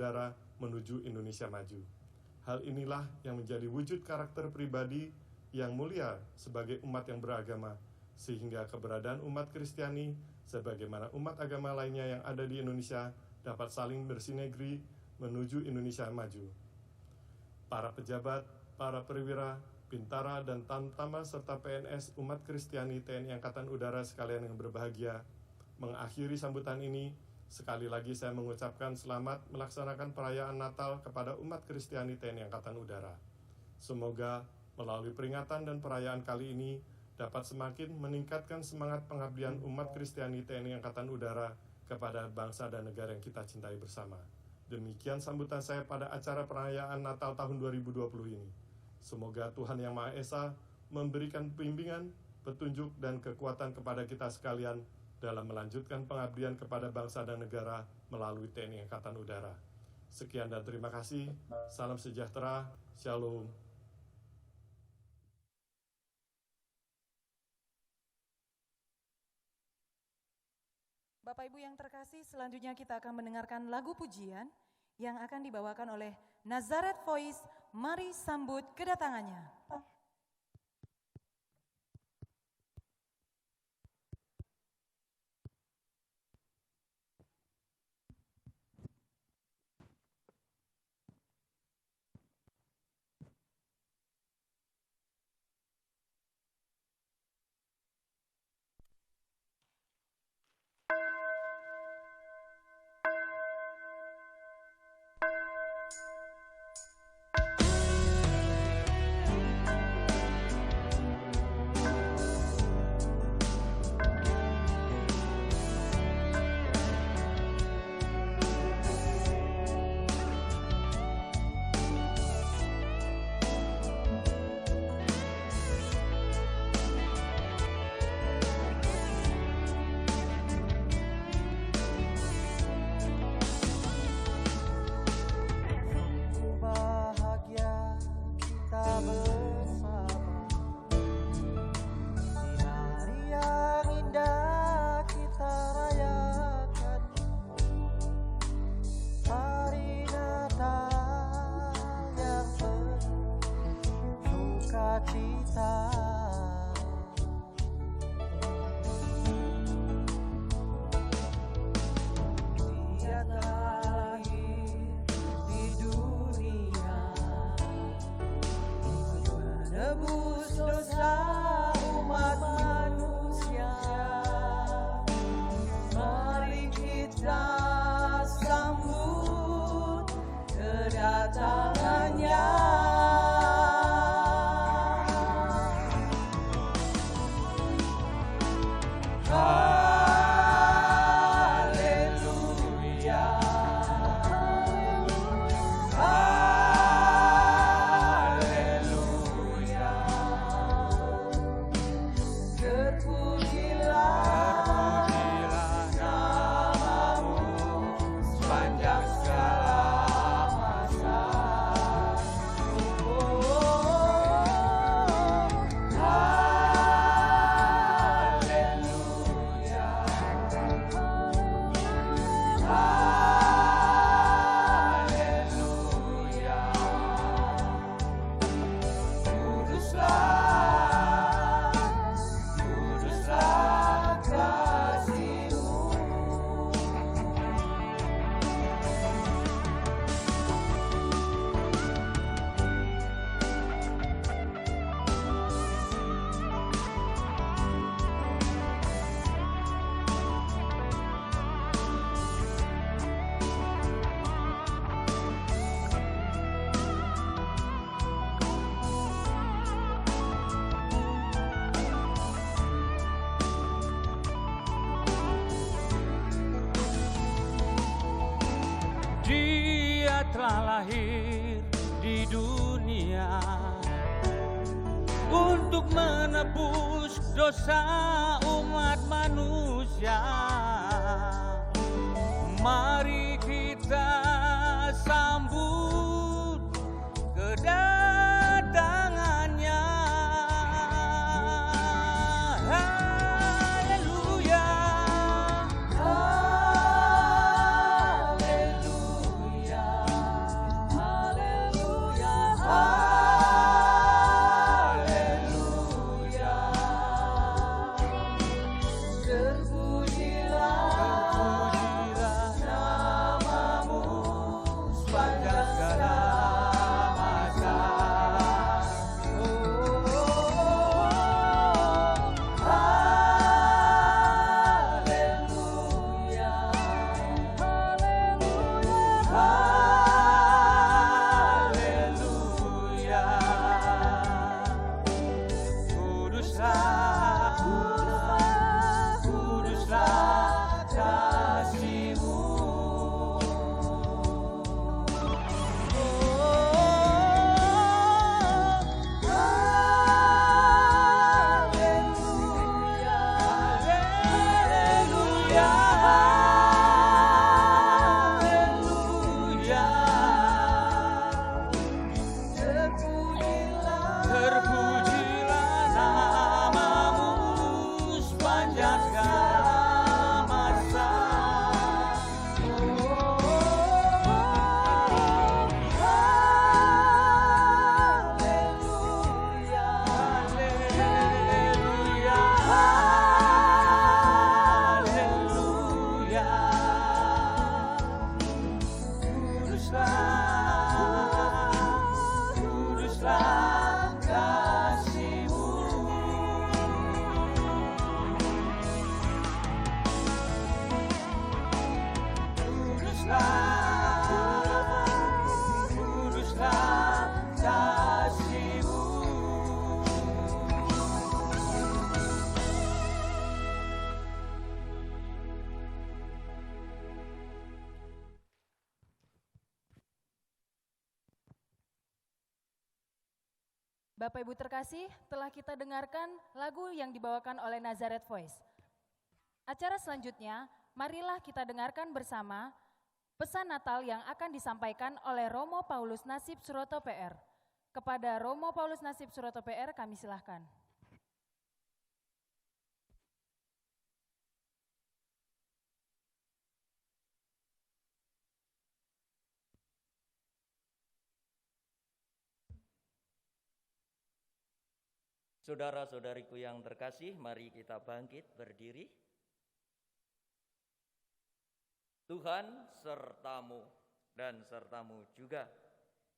Udara menuju Indonesia Maju. Hal inilah yang menjadi wujud karakter pribadi yang mulia sebagai umat yang beragama, sehingga keberadaan umat Kristiani sebagaimana umat agama lainnya yang ada di Indonesia dapat saling bersinergi menuju Indonesia Maju. Para pejabat, para perwira, bintara, dan tamtama serta PNS umat Kristiani TNI Angkatan Udara sekalian yang berbahagia, mengakhiri sambutan ini, sekali lagi saya mengucapkan selamat melaksanakan perayaan Natal kepada umat Kristiani TNI Angkatan Udara. Semoga melalui peringatan dan perayaan kali ini dapat semakin meningkatkan semangat pengabdian umat Kristiani TNI Angkatan Udara kepada bangsa dan negara yang kita cintai bersama. Demikian sambutan saya pada acara perayaan Natal tahun 2020 ini. Semoga Tuhan Yang Maha Esa memberikan bimbingan, petunjuk, dan kekuatan kepada kita sekalian dalam melanjutkan pengabdian kepada bangsa dan negara melalui TNI Angkatan Udara. Sekian dan terima kasih. Salam sejahtera. Shalom. Bapak Ibu yang terkasih, selanjutnya kita akan mendengarkan lagu pujian yang akan dibawakan oleh Nazareth Voice. Mari sambut kedatangannya. telah lahir di dunia untuk menebus dosa umat manusia. Mari kita sambut kedatangannya. Haleluya, haleluya. Terpujilah namamu sepanjang segala masa. Haleluya, haleluya, haleluya. Kuduslah kasih-Mu. Kuduslah kasih-Mu. Bapak Ibu terkasih, telah kita dengarkan lagu yang dibawakan oleh Nazareth Voice. Acara selanjutnya, marilah kita dengarkan bersama pesan Natal yang akan disampaikan oleh Romo Paulus Nasib Suroto PR. Kepada Romo Paulus Nasib Suroto PR kami silahkan. Saudara-saudariku yang terkasih, mari kita bangkit berdiri. Tuhan sertamu dan sertamu juga.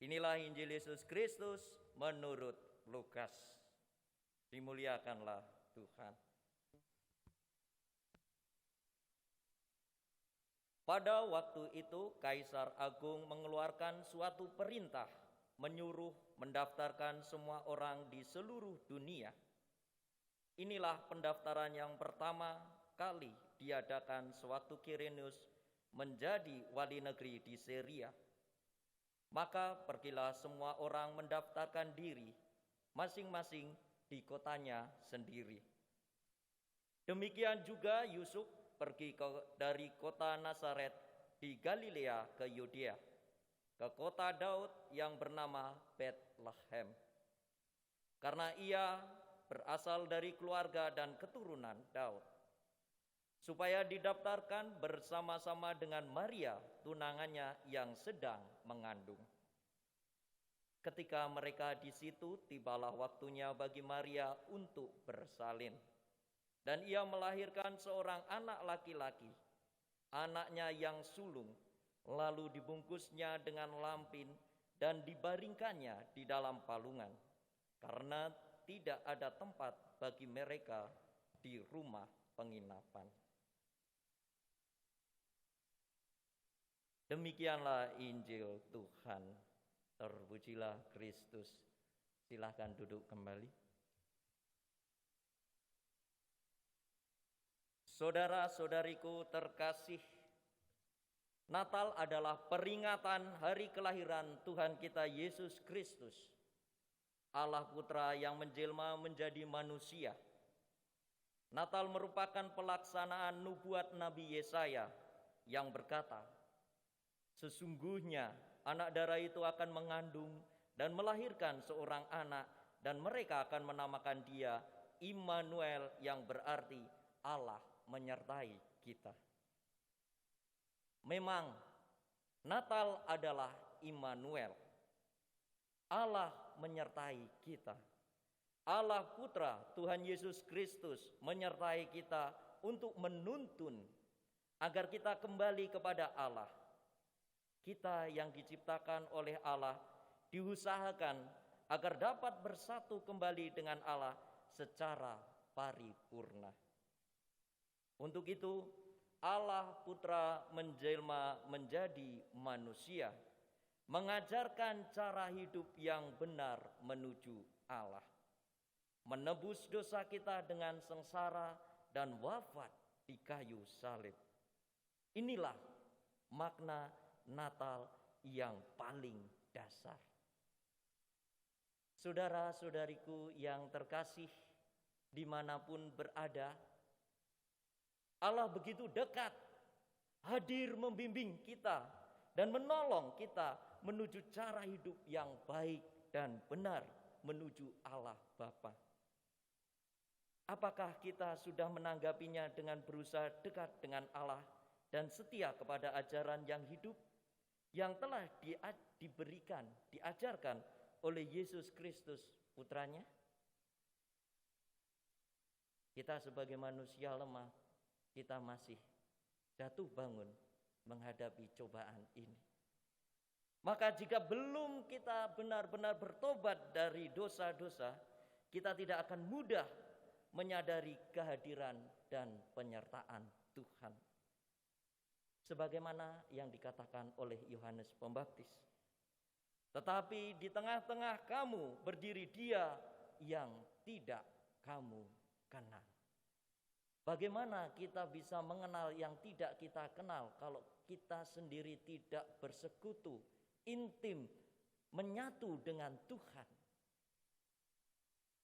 Inilah Injil Yesus Kristus menurut Lukas. Dimuliakanlah Tuhan. Pada waktu itu Kaisar Agung mengeluarkan suatu perintah menyuruh mendaftarkan semua orang di seluruh dunia. Inilah pendaftaran yang pertama kali diadakan sewaktu Quirinius menjadi wali negeri di Syria. Maka pergilah semua orang mendaftarkan diri masing-masing di kotanya sendiri. Demikian juga Yusuf pergi dari kota Nazaret di Galilea ke Yudea, ke kota Daud yang bernama Betlehem. Karena ia berasal dari keluarga dan keturunan Daud, supaya didaftarkan bersama-sama dengan Maria, tunangannya yang sedang mengandung. Ketika mereka di situ, tibalah waktunya bagi Maria untuk bersalin. Dan ia melahirkan seorang anak laki-laki, anaknya yang sulung, lalu dibungkusnya dengan lampin dan dibaringkannya di dalam palungan, karena tidak ada tempat bagi mereka di rumah penginapan. Demikianlah Injil Tuhan. Terpujilah Kristus. Silakan duduk kembali. Saudara-saudariku terkasih, Natal adalah peringatan hari kelahiran Tuhan kita Yesus Kristus, Allah Putra yang menjelma menjadi manusia. Natal merupakan pelaksanaan nubuat Nabi Yesaya yang berkata, sesungguhnya anak darah itu akan mengandung dan melahirkan seorang anak, dan mereka akan menamakan dia Immanuel, yang berarti Allah menyertai kita. Memang Natal adalah Immanuel, Allah menyertai kita. Allah Putra Tuhan Yesus Kristus menyertai kita untuk menuntun agar kita kembali kepada Allah. Kita yang diciptakan oleh Allah diusahakan agar dapat bersatu kembali dengan Allah secara paripurna. Untuk itu, Allah Putra menjelma menjadi manusia, mengajarkan cara hidup yang benar menuju Allah, menebus dosa kita dengan sengsara dan wafat di kayu salib. Inilah makna Natal yang paling dasar. Saudara-saudariku yang terkasih, dimanapun berada, Allah begitu dekat, hadir membimbing kita dan menolong kita menuju cara hidup yang baik dan benar menuju Allah Bapa. Apakah kita sudah menanggapinya dengan berusaha dekat dengan Allah dan setia kepada ajaran yang hidup yang telah diajarkan oleh Yesus Kristus putranya? Kita sebagai manusia lemah, kita masih jatuh bangun menghadapi cobaan ini. Maka jika belum kita benar-benar bertobat dari dosa-dosa, kita tidak akan mudah menyadari kehadiran dan penyertaan Tuhan. Sebagaimana yang dikatakan oleh Yohanes Pembaptis. Tetapi di tengah-tengah kamu berdiri Dia yang tidak kamu kenal. Bagaimana kita bisa mengenal yang tidak kita kenal kalau kita sendiri tidak bersekutu, intim, menyatu dengan Tuhan?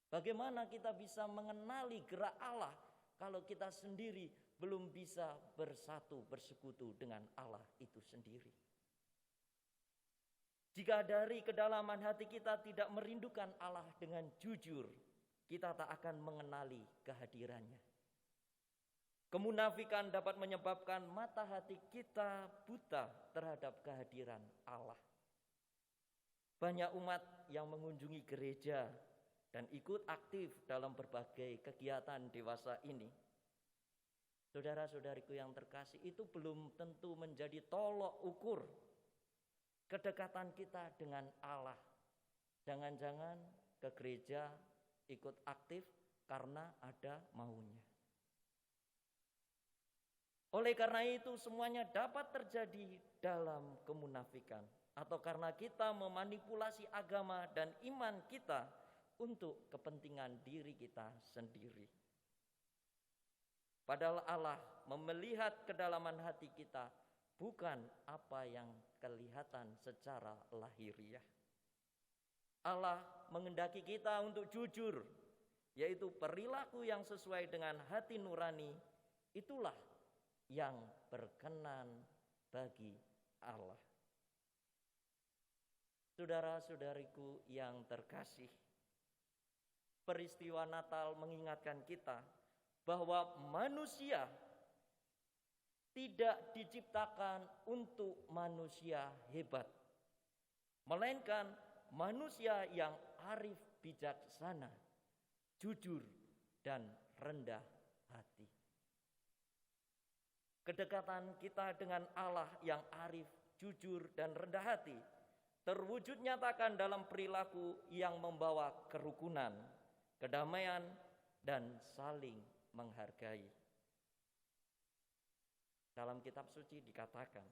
Bagaimana kita bisa mengenali gerak Allah kalau kita sendiri belum bisa bersatu, bersekutu dengan Allah itu sendiri? Jika dari kedalaman hati kita tidak merindukan Allah dengan jujur, kita tak akan mengenali kehadirannya. Kemunafikan dapat menyebabkan mata hati kita buta terhadap kehadiran Allah. Banyak umat yang mengunjungi gereja dan ikut aktif dalam berbagai kegiatan dewasa ini. Saudara-saudariku yang terkasih, itu belum tentu menjadi tolok ukur kedekatan kita dengan Allah. Jangan-jangan ke gereja ikut aktif karena ada maunya. Oleh karena itu semuanya dapat terjadi dalam kemunafikan atau karena kita memanipulasi agama dan iman kita untuk kepentingan diri kita sendiri. Padahal Allah melihat kedalaman hati kita, bukan apa yang kelihatan secara lahiriah. Allah menghendaki kita untuk jujur, yaitu perilaku yang sesuai dengan hati nurani, itulah yang berkenan bagi Allah. Saudara-saudariku yang terkasih, peristiwa Natal mengingatkan kita bahwa manusia tidak diciptakan untuk manusia hebat, melainkan manusia yang arif bijaksana, jujur dan rendah hati. Kedekatan kita dengan Allah yang arif, jujur, dan rendah hati terwujud nyatakan dalam perilaku yang membawa kerukunan, kedamaian, dan saling menghargai. Dalam kitab suci dikatakan,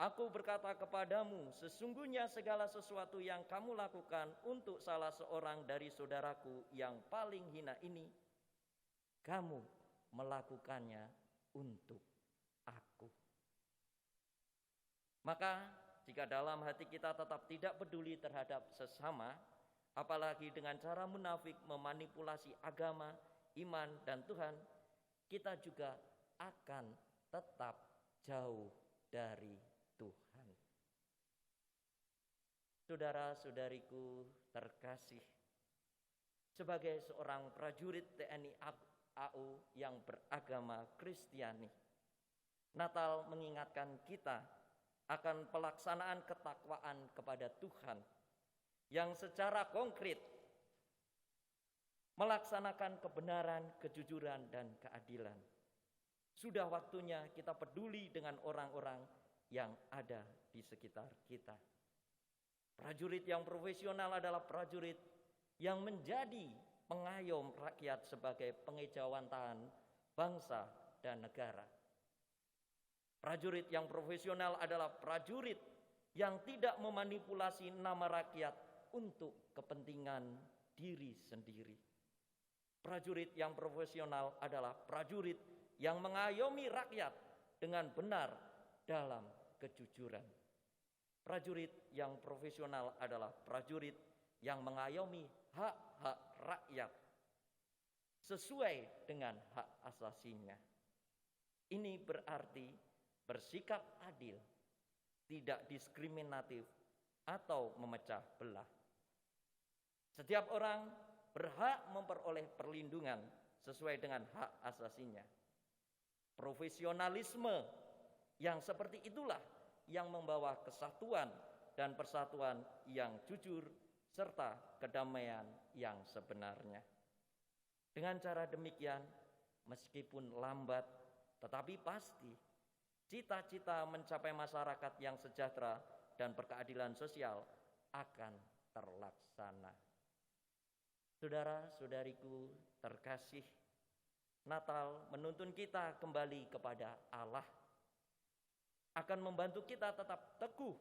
Aku berkata kepadamu, sesungguhnya segala sesuatu yang kamu lakukan untuk salah seorang dari saudaraku yang paling hina ini, kamu melakukannya untuk aku. Maka jika dalam hati kita tetap tidak peduli terhadap sesama, apalagi dengan cara munafik memanipulasi agama, iman, dan Tuhan, kita juga akan tetap jauh dari Tuhan. Saudara-saudariku terkasih, sebagai seorang prajurit TNI AU yang beragama Kristiani, Natal mengingatkan kita akan pelaksanaan ketakwaan kepada Tuhan yang secara konkret melaksanakan kebenaran, kejujuran, dan keadilan. Sudah waktunya kita peduli dengan orang-orang yang ada di sekitar kita. Prajurit yang profesional adalah prajurit yang menjadi pengayom rakyat sebagai pengejawantahan bangsa dan negara. Prajurit yang profesional adalah prajurit yang tidak memanipulasi nama rakyat untuk kepentingan diri sendiri. Prajurit yang profesional adalah prajurit yang mengayomi rakyat dengan benar dalam kejujuran. Prajurit yang profesional adalah prajurit yang mengayomi hak-hak rakyat sesuai dengan hak asasinya. Ini berarti bersikap adil, tidak diskriminatif atau memecah belah. Setiap orang berhak memperoleh perlindungan sesuai dengan hak asasinya. Profesionalisme yang seperti itulah yang membawa kesatuan dan persatuan yang jujur serta kedamaian yang sebenarnya. Dengan cara demikian, meskipun lambat tetapi pasti, cita-cita mencapai masyarakat yang sejahtera dan berkeadilan sosial akan terlaksana. Saudara-saudariku terkasih, Natal menuntun kita kembali kepada Allah, akan membantu kita tetap teguh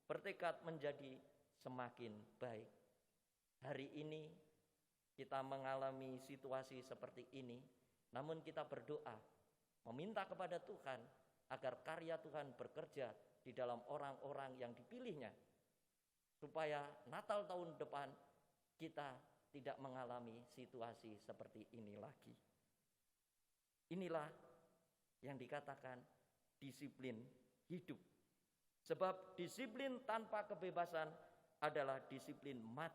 bertekad menjadi semakin baik. Hari ini kita mengalami situasi seperti ini, namun kita berdoa, meminta kepada Tuhan agar karya Tuhan bekerja di dalam orang-orang yang dipilihnya, supaya Natal tahun depan kita tidak mengalami situasi seperti ini lagi. Inilah yang dikatakan disiplin hidup. Sebab disiplin tanpa kebebasan adalah disiplin mati.